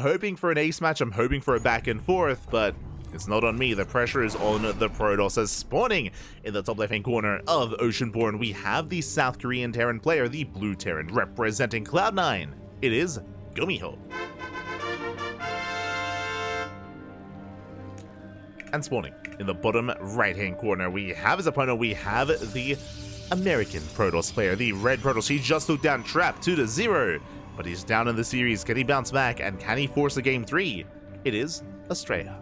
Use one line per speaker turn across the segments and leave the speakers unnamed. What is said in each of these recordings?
hoping for an ace match, I'm hoping for a back and forth, but it's not on me. The pressure is on the Protoss. As spawning in the top left-hand corner of Oceanborn, we have the South Korean Terran player, the Blue Terran, representing Cloud9. It is GuMiho. And spawning in the bottom right-hand corner, we have his opponent. We have the American Protoss player, the Red Protoss. He just took down Trap 2-0, but he's down in the series. Can he bounce back, and can he force a game 3? It is Astrea.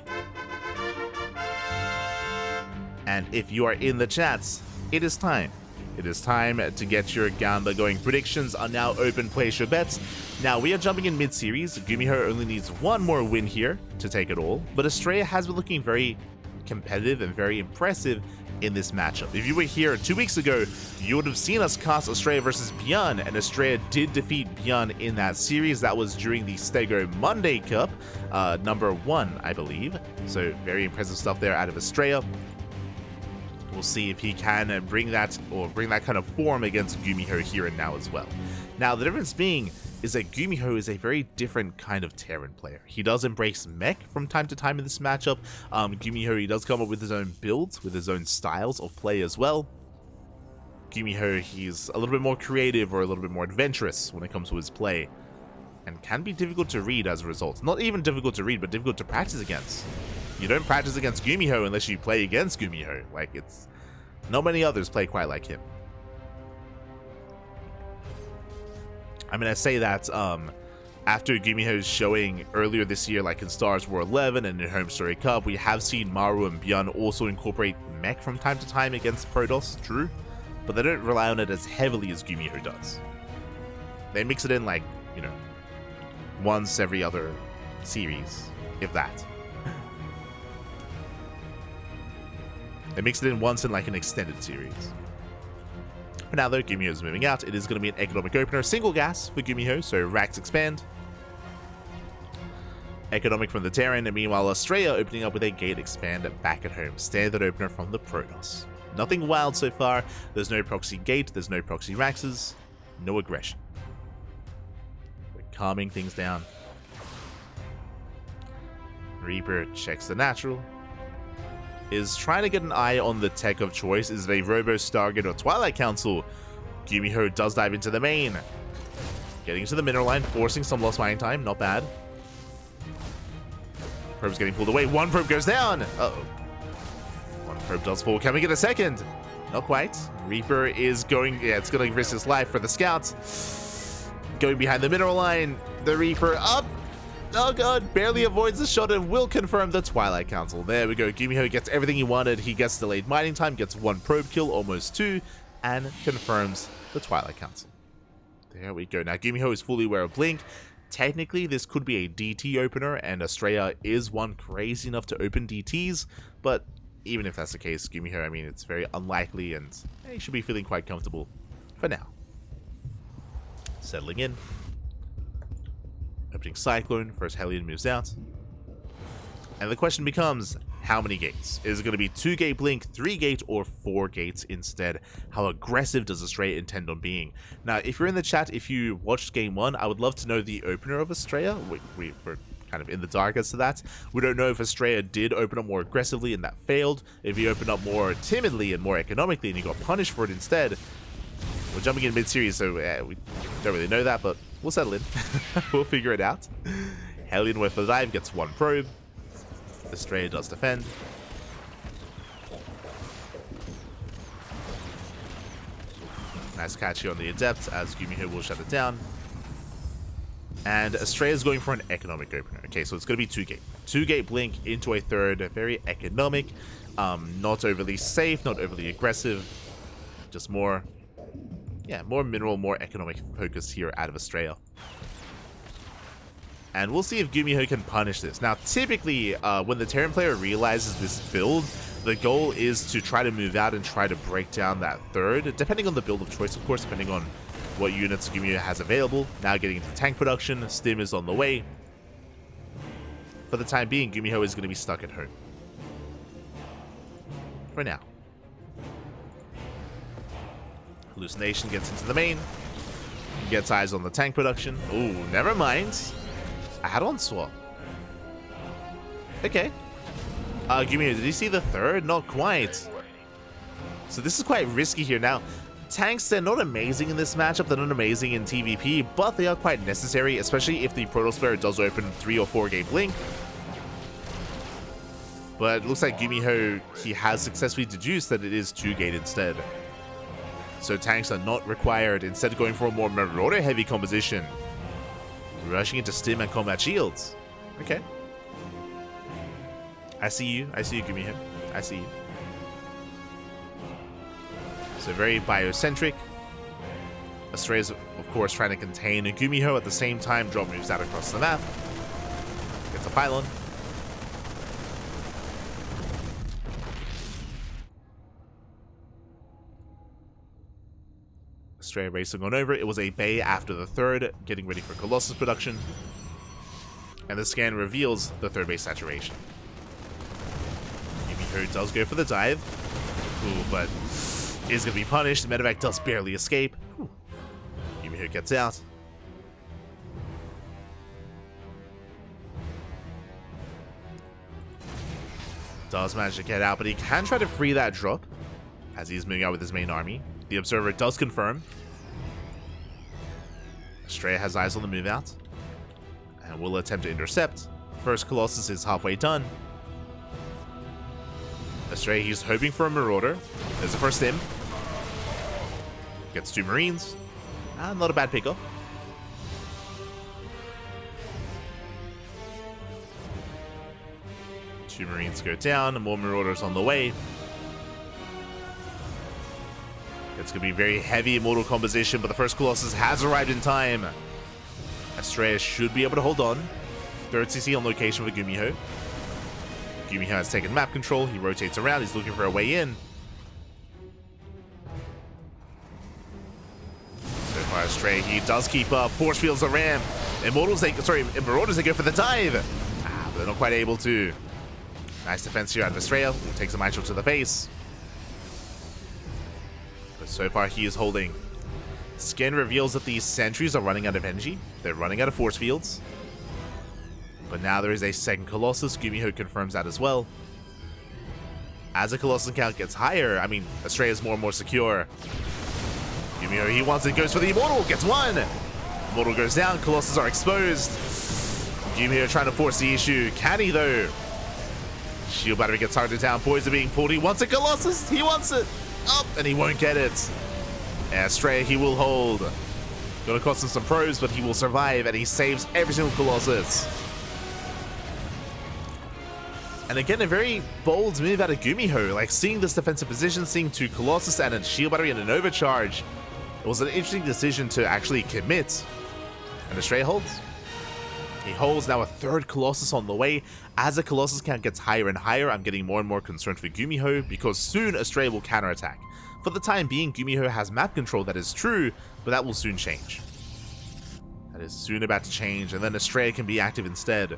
And if you are in the chats, it is time. It is time to get your Gamba going. Predictions are now open. Place your bets. Now, we are jumping in mid-series. GuMiho only needs one more win here to take it all, but Astrea has been looking very competitive and very impressive in this matchup. If you were here 2 weeks ago, you would have seen us cast Astrea versus Bjorn, and Astrea did defeat Bjorn in that series. That was during the Stego Monday Cup, number 1, I believe. So very impressive stuff there out of Astrea. We'll see if he can bring that kind of form against GuMiho here and now as well. Now, the difference being is that GuMiho is a very different kind of Terran player. He does embrace mech from time to time in this matchup. GuMiho, he does come up with his own builds, with his own styles of play as well. GuMiho, he's a little bit more creative or a little bit more adventurous when it comes to his play, and can be difficult to read as a result. Not even difficult to read, but difficult to practice against. You don't practice against GuMiho unless you play against GuMiho. Like, it's not many others play quite like him. I mean, I say that after GuMiho's showing earlier this year, like in Stars War 11 and in Home Story Cup, we have seen Maru and Bjorn also incorporate mech from time to time against Protoss, true, but they don't rely on it as heavily as GuMiho does. They mix it in, like, you know, once every other series, if that. They mix it in once in like an extended series. For now though, GuMiho is moving out. It is going to be an economic opener. Single gas for GuMiho, so racks expand. Economic from the Terran, and meanwhile Astrea opening up with a gate expand back at home. Standard opener from the Protoss. Nothing wild so far. There's no proxy gate, there's no proxy raxes, no aggression. We're calming things down. Reaper checks the natural. Is trying to get an eye on the tech of choice. Is it a Robo Stargate or Twilight Council? GuMiho does dive into the main. Getting into the mineral line, forcing some lost mining time. Not bad. Probe's getting pulled away. One probe goes down. Uh-oh. One probe does fall. Can we get a second? Not quite. Reaper is going... Yeah, it's going to risk his life for the scouts. Going behind the mineral line. The Reaper up. Oh god, barely avoids the shot and will confirm the Twilight Council. There we go. GuMiho gets everything he wanted. He gets delayed mining time, gets one probe kill, almost 2, and confirms the Twilight Council. There we go. Now GuMiho is fully aware of Blink. Technically, this could be a DT opener, and Astrea is one crazy enough to open DTs, but even if that's the case, GuMiho, I mean, it's very unlikely, and he should be feeling quite comfortable for now. Settling in. Opening Cyclone, first Hellion moves out. And the question becomes, how many gates? Is it going to be 2-gate Blink, 3-gate, or 4 gates instead? How aggressive does Astrea intend on being? Now, if you're in the chat, if you watched Game 1, I would love to know the opener of Astrea. We're kind of in the dark as to that. We don't know if Astrea did open up more aggressively and that failed. If he opened up more timidly and more economically and he got punished for it instead. We're jumping in mid-series, so we don't really know that, but we'll settle in. We'll figure it out. Hellion with the dive gets one probe. Astrea does defend. Nice catch here on the Adept as GuMiho will shut it down. And Astrea is going for an economic opener. Okay, so it's going to be 2-gate. 2-gate Blink into a third. Very economic. Not overly safe, not overly aggressive. Just more... yeah, more mineral, more economic focus here out of Astrea. And we'll see if GuMiho can punish this. Now, typically, when the Terran player realizes this build, the goal is to try to move out and try to break down that third, depending on the build of choice, of course, depending on what units GuMiho has available. Now getting into tank production, Stim is on the way. For the time being, GuMiho is going to be stuck at home. For now. Hallucination gets into the main. Gets eyes on the tank production. Ooh, never mind. Add-on swap. Okay. GuMiho, did you see the third? Not quite. So this is quite risky here. Now, tanks, they're not amazing in this matchup. They're not amazing in TvP, but they are quite necessary, especially if the Protoss player does open 3 or 4 game blink. But it looks like GuMiho, he has successfully deduced that it is 2-gate instead. So tanks are not required, instead going for a more Marauder-heavy composition. Rushing into stim and combat shields. Okay. I see you, GuMiho. I see you. So very biocentric. Astrea is, of course, trying to contain a GuMiho at the same time. Drop moves out across the map. Gets a pylon. Astrea racing on over. It was a Bay after the third, getting ready for Colossus production. And the scan reveals the third base saturation. GuMiho does go for the dive. Ooh, but is going to be punished. Medevac does barely escape. GuMiho gets out. Does manage to get out, but he can try to free that drop as he's moving out with his main army. The Observer does confirm. Astrea has eyes on the move out and will attempt to intercept. First Colossus is halfway done. Astrea, he's hoping for a Marauder. There's the first stim. Gets 2 Marines. Not a bad pickup. Two Marines go down, and more Marauders on the way. It's going to be very heavy immortal composition, but the first Colossus has arrived in time. Astrea should be able to hold on. Third CC on location for GuMiho. GuMiho has taken map control. He rotates around. He's looking for a way in. So far, Astrea, he does keep up. Force fields the ramp. Marauders, they go for the dive. But they're not quite able to. Nice defense here out of Astrea. He takes a Mitchell to the face. But so far, he is holding. Scan reveals that these sentries are running out of energy. They're running out of force fields. But now there is a second Colossus. GuMiho confirms that as well. As the Colossus count gets higher, I mean, Astrea is more and more secure. GuMiho, he wants it, goes for the Immortal, gets one. Immortal goes down, Colossus are exposed. GuMiho trying to force the issue. Can he, though? Shield battery gets targeted down, poison being pulled. He wants a Colossus, he wants it. Up, and he won't get it. Astrea, he will hold. Gonna cost him some probes, but he will survive, and he saves every single Colossus. And again, a very bold move out of GuMiho. Like, seeing this defensive position, seeing 2 Colossus and a shield battery and an overcharge. It was an interesting decision to actually commit. And Astrea holds. He holds. Now a third Colossus on the way. As the Colossus count gets higher and higher, I'm getting more and more concerned for GuMiho, because soon Astrea will counterattack. For the time being, GuMiho has map control, that is true, but that will soon change. That is soon about to change, and then Astrea can be active instead.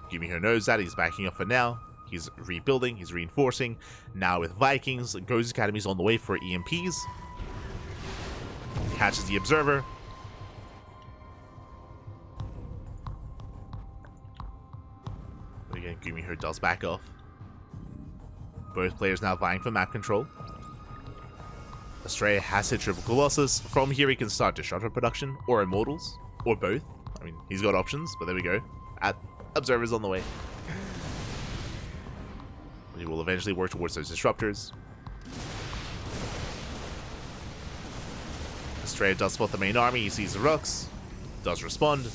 GuMiho knows that. He's backing up for now. He's rebuilding, he's reinforcing. Now with Vikings, Ghost Academy's on the way for EMPs. Catches the Observer. But again, GuMiho does back off. Both players now vying for map control. Astrea has hit triple Colossus. From here, he can start Disruptor production, or Immortals, or both. I mean, he's got options, but there we go. Observers on the way. He will eventually work towards those Disruptors. Astrea does spot the main army. He sees the Rooks. Does respond.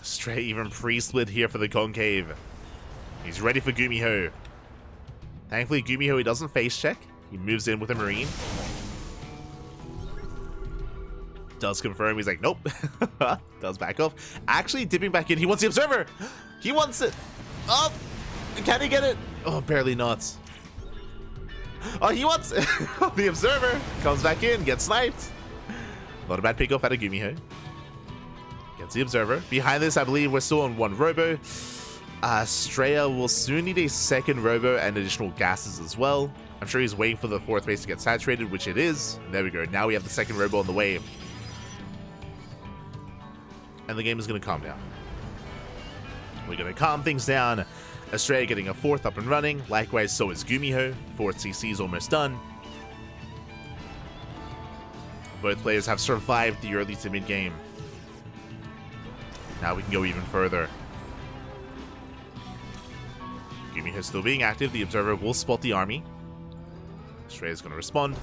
Astrea even pre-split here for the Concave. He's ready for GuMiho. Thankfully, GuMiho, he doesn't face check. He moves in with a Marine. Does confirm. He's like, nope. Does back off. Actually, dipping back in. He wants the Observer. He wants it. Oh, can he get it? Oh, barely not. Oh, he wants it. The Observer comes back in, gets sniped. Not a bad pick off out of GuMiho. Gets the Observer. Behind this, I believe we're still on 1 Robo. Astrea will soon need a second Robo and additional gases as well. I'm sure he's waiting for the fourth base to get saturated, which it is. There we go. Now we have the second robo on the way. And the game is going to calm down. We're going to calm things down. Astrea getting a fourth up and running. Likewise, so is GuMiho. Fourth CC is almost done. Both players have survived the early to mid game. Now we can go even further. GuMiho still being active. The observer will spot the army. Astrea is going to respond.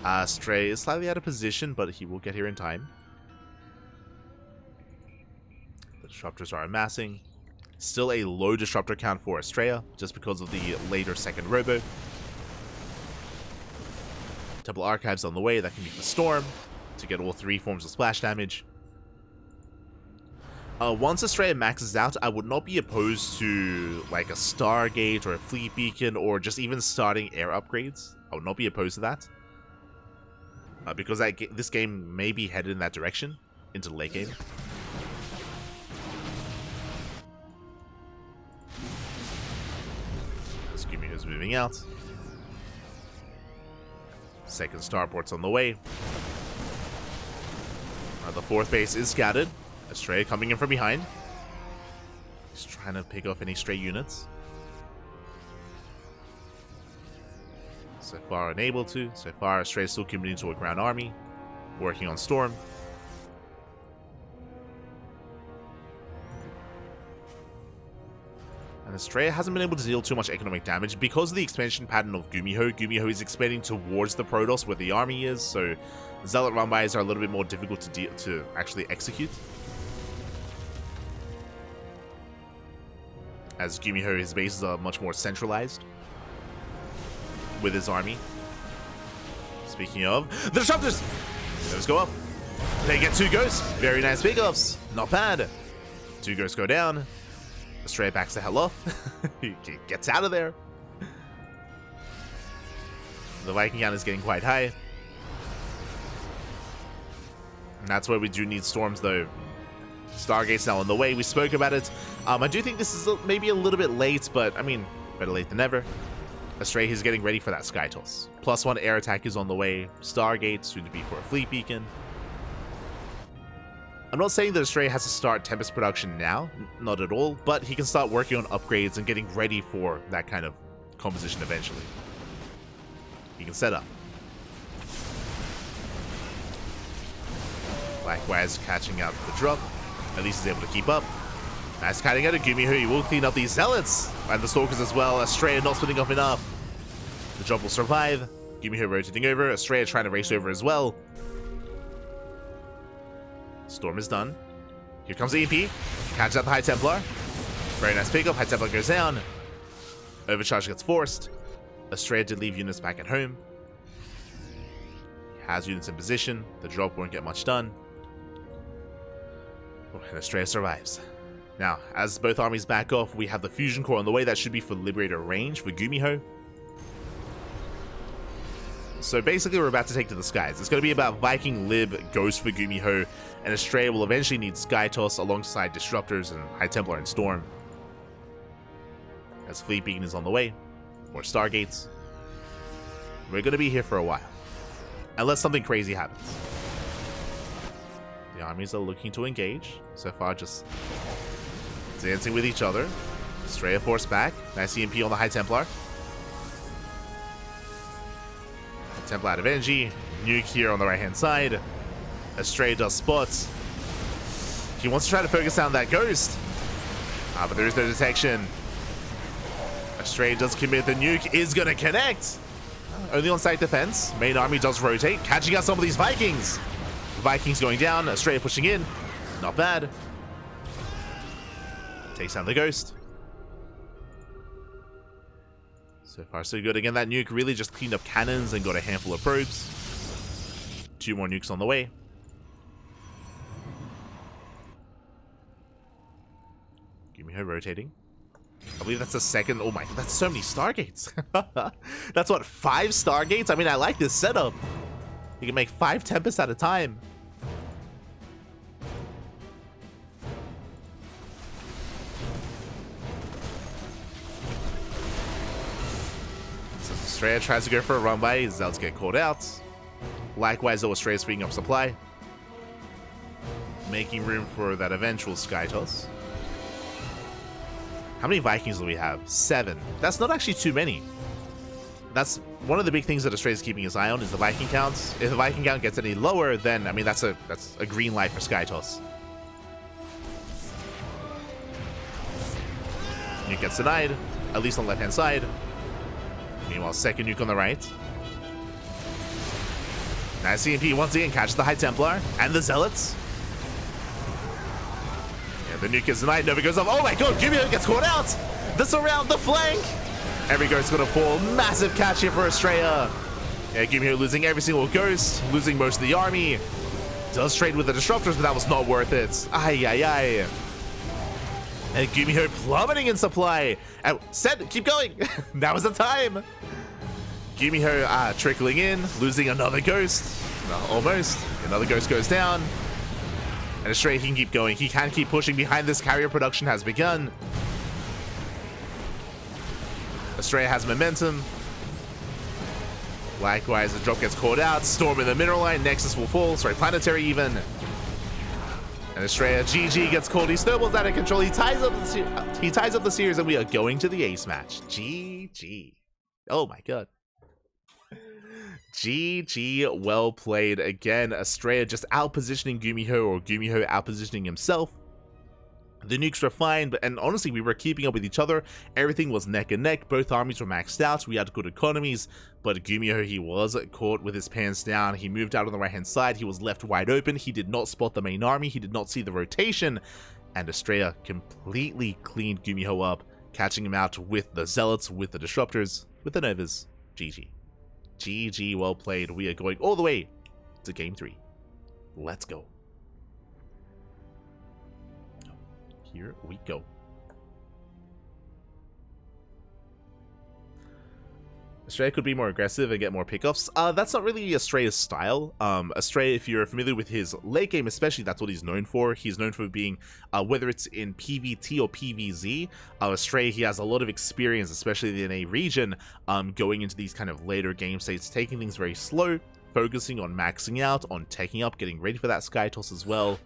Astrea is slightly out of position, but he will get here in time. The disruptors are amassing. Still a low disruptor count for Astrea, just because of the later second robo. Temple Archives on the way, that can be the Storm, to get all three forms of splash damage. Once Astrea maxes out, I would not be opposed to like a Stargate or a Fleet Beacon, or just even starting air upgrades. I would not be opposed to that. Because this game may be headed in that direction, into the late game. GuMiho is moving out. Second starport's on the way. The fourth base is scattered. Astrea coming in from behind. He's trying to pick off any stray units. So far unable to. So far Astrea is still committing to a ground army. Working on Storm. And Astrea hasn't been able to deal too much economic damage because of the expansion pattern of GuMiho. GuMiho is expanding towards the Protoss where the army is, so Zealot run-bys are a little bit more difficult to actually execute. As GuMiho, his bases are much more centralized with his army. Speaking of, the disruptors! Those go up. They get 2 ghosts. Very nice pickoffs. Not bad. 2 ghosts go down. Astrea backs the hell off. He gets out of there. The Viking count is getting quite high. And that's where we do need Storms, though. Stargate's now on the way. We spoke about it. I do think this is maybe a little bit late, but, I mean, better late than never. Astrea is getting ready for that Sky Toss. +1 air attack is on the way. Stargate, soon to be for a Fleet Beacon. I'm not saying that Astrea has to start Tempest production now, not at all, but he can start working on upgrades and getting ready for that kind of composition eventually. He can set up. Likewise, catching up the drop. At least he's able to keep up. Nice cutting out of GuMiho. He will clean up these Zealots and the Stalkers as well. Astrea not splitting off enough. The drop will survive. GuMiho rotating over. Astrea trying to race over as well. Storm is done. Here comes the EP. Catches out the High Templar. Very nice pickup. High Templar goes down. Overcharge gets forced. Astrea did leave units back at home. He has units in position. The drop won't get much done. Oh, and Astrea survives. Now, as both armies back off, we have the Fusion Core on the way. That should be for Liberator range for GuMiho. So basically, we're about to take to the skies. It's going to be about Viking, Lib, Ghost for GuMiho, and Astrea will eventually need Sky Toss alongside Disruptors and High Templar and Storm. As Fleet Beacon is on the way, more Stargates. We're going to be here for a while, unless something crazy happens. The armies are looking to engage. So far, just dancing with each other. Astrea force back. Nice EMP on the High Templar. Templar out of energy. Nuke here on the right hand side. Astrea does spots. He wants to try to focus down that Ghost. But there is no detection. Astrea does commit. The nuke is going to connect. Only on site defense. Main army does rotate. Catching out some of these Vikings. Vikings going down. Astrea pushing in. Not bad. Takes down the Ghost. So far, so good. Again, that nuke really just cleaned up cannons and got a handful of probes. 2 more nukes on the way. GuMiho rotating. I believe that's the second. Oh my, that's so many Stargates. That's what, 5 Stargates? I mean, I like this setup. You can make 5 Tempests at a time. Astrea tries to go for a run by. Zealots get called out. Likewise, though, Astrea is freeing up supply, making room for that eventual sky toss. How many Vikings do we have? 7. That's not actually too many. That's one of the big things that Astrea is keeping his eye on, is the Viking counts. If the Viking count gets any lower, then I mean that's a green light for sky toss. Nuke gets denied, at least on the left-hand side. Meanwhile, second nuke on the right. Nice CMP once again catches the High Templar and the Zealots. Yeah, the nuke is denied, Nova goes off. Oh my god, GuMiho gets caught out! The surround, the flank! Every ghost gonna fall. Massive catch here for Astrea. Yeah, GuMiho losing every single ghost, losing most of the army. Does trade with the disruptors, but that was not worth it. Ay, ay, ay. And GuMiho plummeting in supply. And said, keep going. Now is the time. GuMiho trickling in, losing another ghost. No, almost. Another ghost goes down. And Astrea, he can keep going. He can keep pushing behind this. Carrier production has begun. Astrea has momentum. Likewise, the drop gets caught out. Storm in the mineral line. Nexus will fall. Sorry, planetary even. And Astrea, GG gets called. He snowballs out of control. He ties up the series, and we are going to the ace match. GG. Oh my god. GG, well played. Again, Astrea just out-positioning GuMiho, or GuMiho out-positioning himself. The nukes were fine, and honestly, we were keeping up with each other. Everything was neck and neck. Both armies were maxed out. We had good economies, but GuMiho, he was caught with his pants down. He moved out on the right-hand side. He was left wide open. He did not spot the main army. He did not see the rotation, and Astrea completely cleaned GuMiho up, catching him out with the Zealots, with the Disruptors, with the Novas. GG. GG, well played. We are going all the way to Game 3. Let's go. Here we go. Astrea could be more aggressive and get more pickoffs. That's not really Astrea's style. Astrea, if you're familiar with his late game especially, that's what he's known for. He's known for being, whether it's in PvT or PvZ, Astrea, he has a lot of experience, especially in a region, going into these kind of later game states, taking things very slow, focusing on maxing out, on taking up, getting ready for that sky toss as well.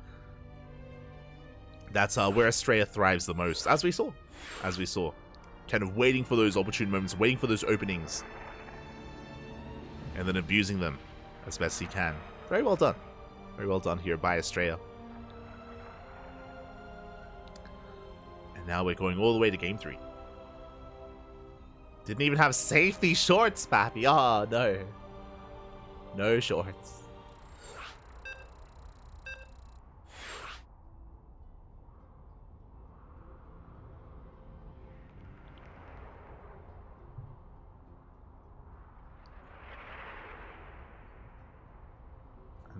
That's where Astrea thrives the most, as we saw. Kind of waiting for those opportune moments, waiting for those openings, and then abusing them as best he can. Very well done. Very well done here by Astrea. And now we're going all the way to Game 3. Didn't even have safety shorts, Pappy. Oh, no. No shorts.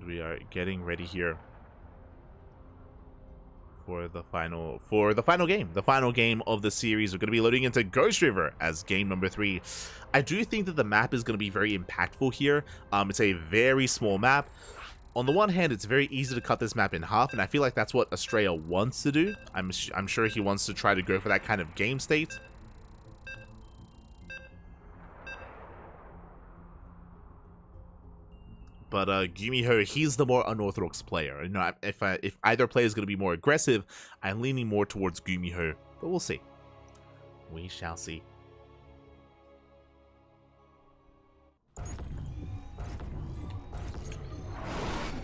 We are getting ready here for the final game. The final game of the series. We're going to be loading into Ghost River as game number 3. I do think that the map is going to be very impactful here. It's a very small map. On the one hand, it's very easy to cut this map in half, and I feel like that's what Astrea wants to do. I'm sure he wants to try to go for that kind of game state. But GuMiho, he's the more unorthodox player. You know, if either player is going to be more aggressive, I'm leaning more towards GuMiho. But we'll see. We shall see.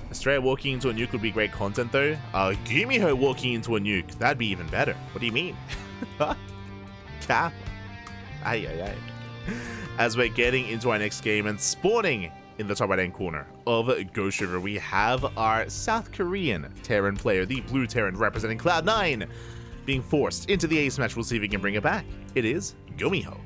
Astrea walking into a nuke would be great content, though. GuMiho walking into a nuke, that'd be even better. What do you mean? Cap. Ay, ay, ay. As we're getting into our next game and spawning in the top right-hand corner of Ghost River, we have our South Korean Terran player, the Blue Terran representing Cloud9, being forced into the ace match. We'll see if he can bring it back. It is GuMiho.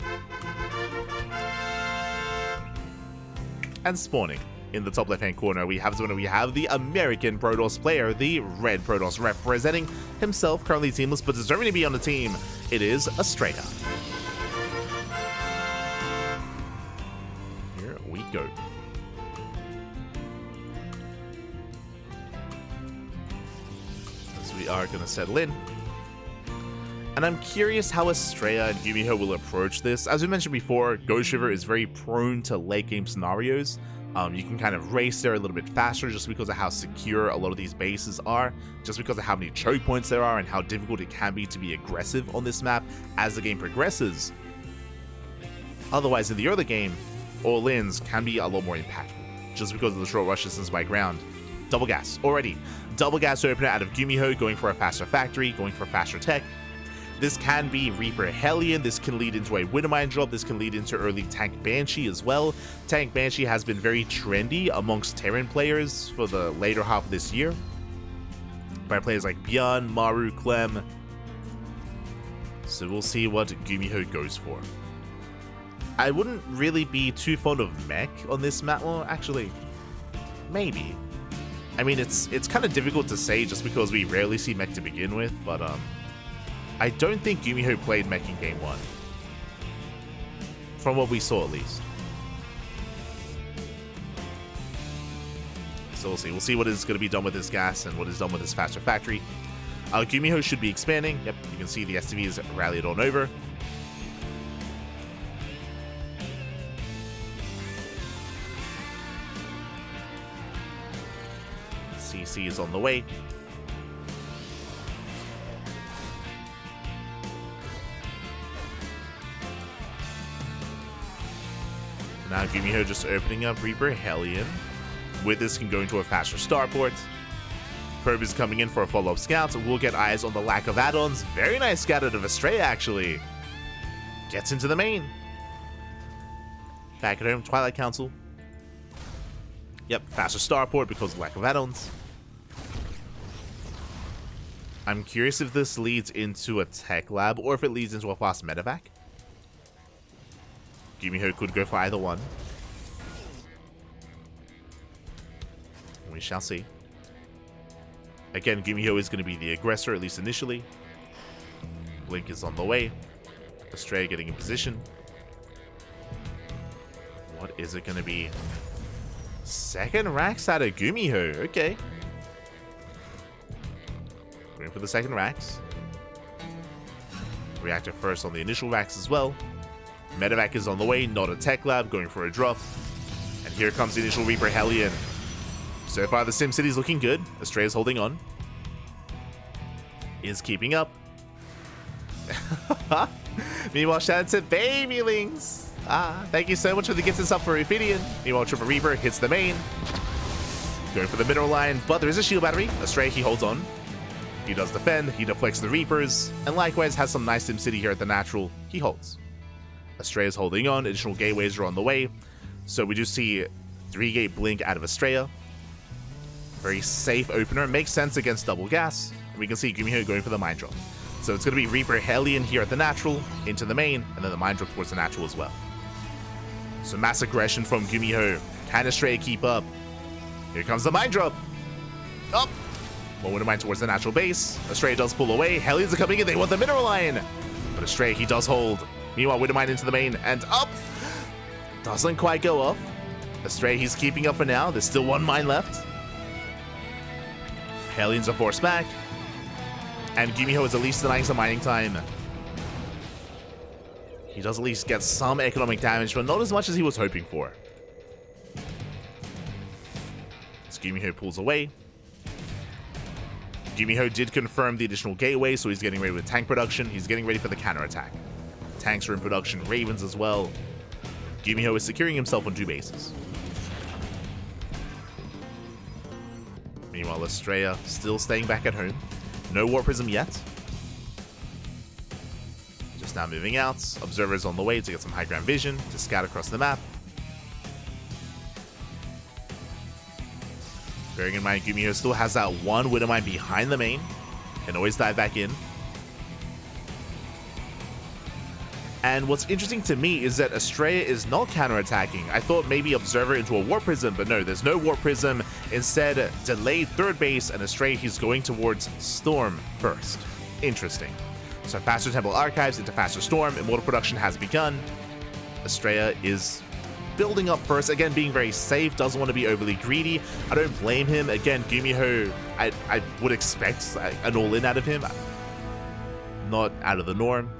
And spawning in the top left-hand corner, we have the American Protoss player, the Red Protoss, representing himself, currently teamless, but deserving to be on the team. It is Astrea. Here we go. We are going to settle in. And I'm curious how Astrea and GuMiho will approach this. As we mentioned before, Ghost River is very prone to late game scenarios. You can kind of race there a little bit faster just because of how secure a lot of these bases are, just because of how many choke points there are and how difficult it can be to be aggressive on this map as the game progresses. Otherwise, in the early game, all-ins can be a lot more impactful, just because of the short rush distance by ground. Double gas, already. Double gas opener out of GuMiho, going for a faster factory, going for faster tech. This can be Reaper Hellion, this can lead into a Widowmine drop, this can lead into early Tank Banshee as well. Tank Banshee has been very trendy amongst Terran players for the later half of this year, by players like Bjorn, Maru, Clem. So we'll see what GuMiho goes for. I wouldn't really be too fond of mech on this map. Well, actually, maybe. I mean, it's kind of difficult to say just because we rarely see mech to begin with, but I don't think GuMiho played mech in game 1. From what we saw, at least. So we'll see. We'll see what is going to be done with this gas and what is done with this faster factory. GuMiho should be expanding. Yep, you can see the STV is rallied on over. CC is on the way. Now GuMiho just opening up Reaper Hellion. With this can go into a faster starport. Probe is coming in for a follow-up scout. We'll get eyes on the lack of add-ons. Very nice scout out of Astrea, actually. Gets into the main. Back at home, Twilight Council. Yep, faster starport because of lack of add-ons. I'm curious if this leads into a tech lab or if it leads into a fast medevac. GuMiho could go for either one. We shall see. Again, GuMiho is going to be the aggressor, at least initially. Blink is on the way. Astrea getting in position. What is it going to be? Second racks out of GuMiho. Okay. Going for the second racks. Reactor first on the initial racks as well. Medevac is on the way, not a tech lab, going for a drop. And here comes the initial Reaper Hellion. So far, the SimCity is looking good. Astrea is holding on. Is keeping up. Meanwhile, Shannon said, Babylings! Thank you so much for the gifted sub for Ophidian. Meanwhile, Triple Reaper hits the main. Going for the middle line, but there is a shield battery. Astrea, he holds on. He does defend, he deflects the Reapers, and likewise has some nice SimCity here at the natural. He holds. Astrea is holding on, additional gateways are on the way. So we do see 3-gate blink out of Astrea. Very safe opener, makes sense against double gas. And we can see GuMiho going for the mine drop. So it's going to be Reaper Hellion here at the natural, into the main, and then the mine drop towards the natural as well. So mass aggression from GuMiho. Can Astrea keep up? Here comes the mine drop. Up! One Winter Mine towards the natural base. Astrea does pull away. Hellions are coming in. They want the mineral line. But Astrea, he does hold. Meanwhile, Widowmine into the main and up. Doesn't quite go off. Astrea, he's keeping up for now. There's still one mine left. Hellions are forced back. And GuMiho is at least denying some mining time. He does at least get some economic damage, but not as much as he was hoping for. As GuMiho pulls away. GuMiho did confirm the additional gateway, so he's getting ready with tank production. He's getting ready for the counterattack. Tanks are in production, Ravens as well. GuMiho is securing himself on 2 bases. Meanwhile, Astrea still staying back at home. No Warp Prism yet. Just now moving out. Observers on the way to get some high ground vision to scout across the map. Bearing in mind, GuMiho still has that one Widowmine behind the main. Can always dive back in. And what's interesting to me is that Astrea is not counterattacking. I thought maybe Observer into a Warp Prism, but no, there's no Warp Prism. Instead, delayed third base, and Astrea, he's going towards Storm first. Interesting. So faster Temple Archives into faster Storm. Immortal production has begun. Astrea is building up first, again being very safe, doesn't want to be overly greedy. I don't blame him. Again, GuMiho, I would expect an all-in out of him. not out of the norm.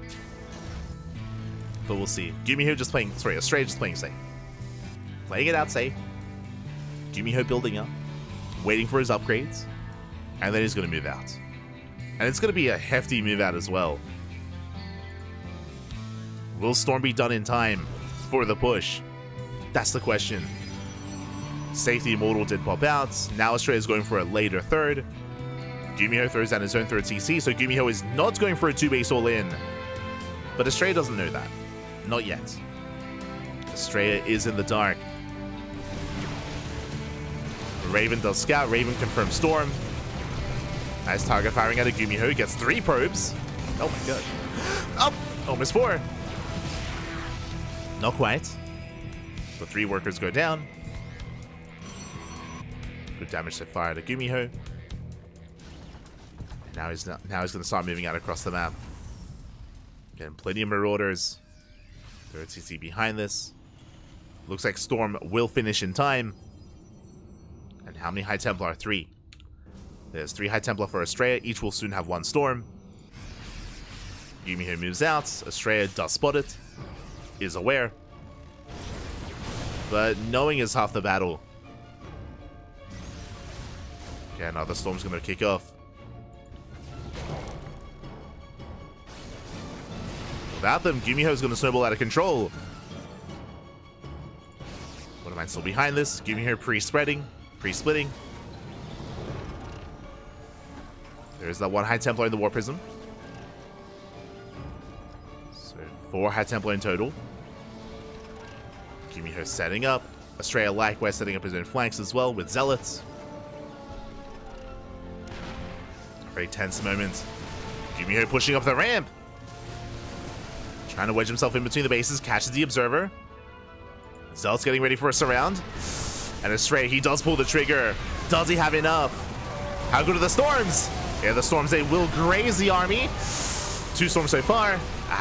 But we'll see. GuMiho just playing, sorry, Astrea just playing safe. Playing it out safe. GuMiho building up. Waiting for his upgrades. And then he's going to move out. And it's going to be a hefty move out as well. Will Storm be done in time for the push? That's the question. Safety Immortal did pop out. Now Astrea is going for a later third. GuMiho throws down his own third CC, so GuMiho is not going for a 2-base all-in. But Astrea doesn't know that. Not yet. Astrea is in the dark. Raven does scout. Raven confirms Storm. Nice target firing out of GuMiho. Gets 3 probes. Oh my god. Oh! Almost 4. Not quite. The 3 workers go down. Good damage so far to GuMiho. And now he's going to start moving out across the map. Getting plenty of Marauders. Third CC behind this. Looks like Storm will finish in time. And how many High Templar? 3. There's 3 High Templar for Astrea. Each will soon have 1 Storm. GuMiho moves out. Astrea does spot it. Is aware. But knowing is half the battle. Okay, now the Storm's going to kick off. Without them, GuMiho is going to snowball out of control. What am I still behind this? GuMiho pre-spreading, pre-splitting. There's that 1 High Templar in the War Prism. So 4 High Templar in total. GuMiho setting up. Astrea likewise setting up his own flanks as well with Zealots. Very tense moment. GuMiho pushing up the ramp. Trying to wedge himself in between the bases, catches the Observer. Zealot's getting ready for a surround. And Astrea, he does pull the trigger. Does he have enough? How good are the Storms? Yeah, the Storms, they will graze the army. 2 Storms so far.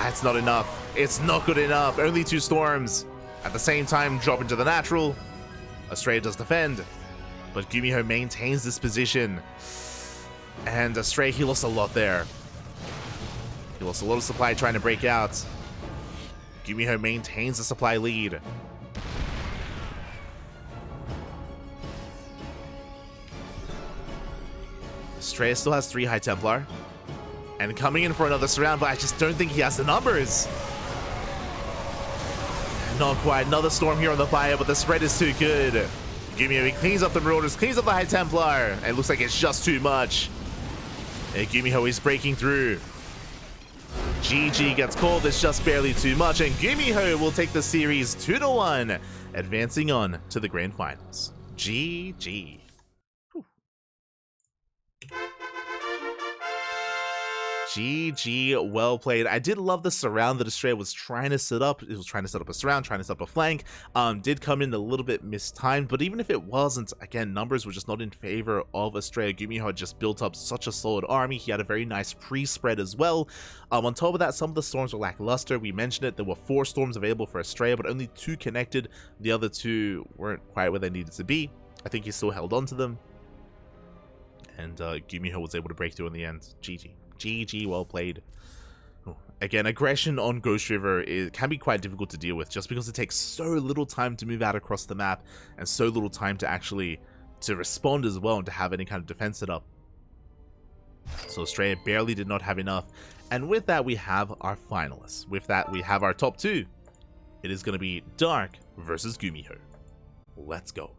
It's not enough. It's not good enough. Only 2 Storms. At the same time, drop into the natural. Astrea does defend. But GuMiho maintains this position. And Astrea, he lost a lot there. He lost a lot of supply trying to break out. GuMiho maintains the supply lead. Astrea still has 3 High Templar. And coming in for another surround, but I just don't think he has the numbers. Not quite. Another Storm here on the fire, but the spread is too good. GuMiho, he cleans up the Marauders, cleans up the High Templar. And it looks like it's just too much. And GuMiho is breaking through. GG gets called, it's just barely too much, and GuMiho will take the series 2-1, advancing on to the grand finals. GG. GG, well played. I did love the surround that Astrea was trying to set up. It was trying to set up a surround, trying to set up a flank. Did come in a little bit mistimed, but even if it wasn't, again, numbers were just not in favor of Astrea. GuMiho had just built up such a solid army. He had a very nice pre-spread as well. On top of that, some of the Storms were lackluster. We mentioned it. There were 4 Storms available for Astrea, but only 2 connected. The other 2 weren't quite where they needed to be. I think he still held on to them. And GuMiho was able to break through in the end. GG. GG, well played. Again, aggression on Ghost River can be quite difficult to deal with just because it takes so little time to move out across the map and so little time to actually respond as well and to have any kind of defense set up. So Astrea barely did not have enough. And with that, we have our finalists. With that, we have our top 2. It is going to be Dark versus GuMiho. Let's go.